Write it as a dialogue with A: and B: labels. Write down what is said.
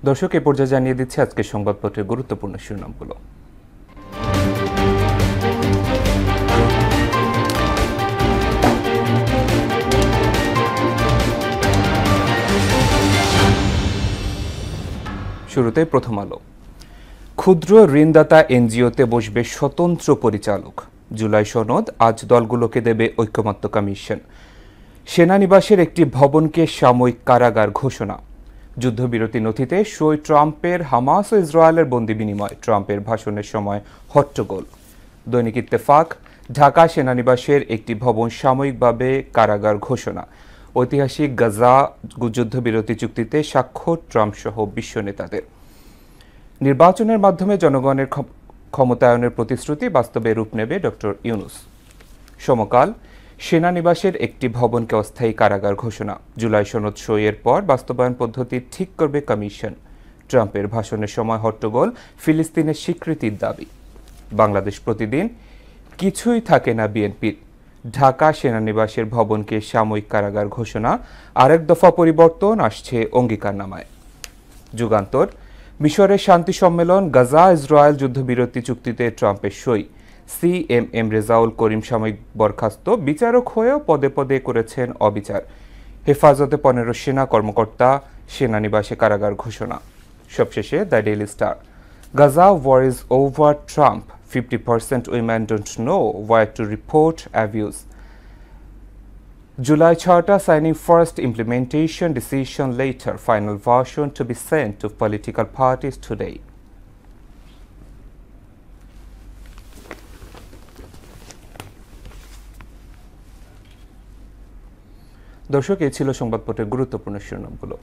A: দর্শক, এ পর্যায়ে জানিয়ে দিচ্ছে আজকের সংবাদপত্রের গুরুত্বপূর্ণ শিরোনামগুলো। শুরুতে প্রথম আলো। ক্ষুদ্র ঋণদাতা এনজিওতে বসবে স্বতন্ত্র পরিচালক। জুলাই সনদ আজ দলগুলোকে দেবে ঐকমত্য কমিশন। সেনানিবাসের একটি ভবনকে সাময়িক কারাগার ঘোষণা। যুদ্ধবিরতি নথিতে সই ট্রাম্পের। হামাস ও ইসরায়েলের বন্দি বিনিময়। ট্রাম্পের ভাষণের সময় হট্টগোল। দৈনিক ইত্তেফাক, ঢাকা সেনানিবাসের একটি ভবন সাময়িকভাবে কারাগার ঘোষণা। ঐতিহাসিক গাজা যুদ্ধবিরতি চুক্তিতে স্বাক্ষর ট্রাম্প সহ বিশ্ব নেতাদের। নির্বাচনের মাধ্যমে জনগণের ক্ষমতায়নের প্রতিশ্রুতি বাস্তবে রূপ নেবে ডক্টর ইউনূস। সমকাল, সেনানিবাসের একটি ভবনকে অস্থায়ী কারাগার ঘোষণা। জুলাই সনদ সইয়ের পর বাস্তবায়ন পদ্ধতি ঠিক করবে কমিশন। ট্রাম্পের ভাষণের সময় হট্টগোল, ফিলিস্তিনের স্বীকৃতির দাবি। বাংলাদেশ প্রতিদিন, কিছুই থাকে না বিএনপির। ঢাকা সেনানিবাসের ভবনকে সাময়িক কারাগার ঘোষণা। আরেক দফা পরিবর্তন আসছে অঙ্গীকারনামায়। যুগান্তর, মিশরের শান্তি সম্মেলন, গাজা ইসরায়েল যুদ্ধবিরতি চুক্তিতে ট্রাম্পের সই। সিএমএম রেজাউল করিম সাময়িক বরখাস্ত, বিচারক হয়েও পদে পদে করেছেন অবিচার। হেফাজতে 15 সেনা কর্মকর্তা, সেনানিবাসে কারাগার ঘোষণা। সবশেষে the daily star, Gaza war is over, Trump 50% women don't know where to report abuse. July Charter signing first implementation decision later, final version to be sent to political parties today. দর্শক, এই ছিল সংবাদপত্রের গুরুত্বপূর্ণ শিরোনামগুলো।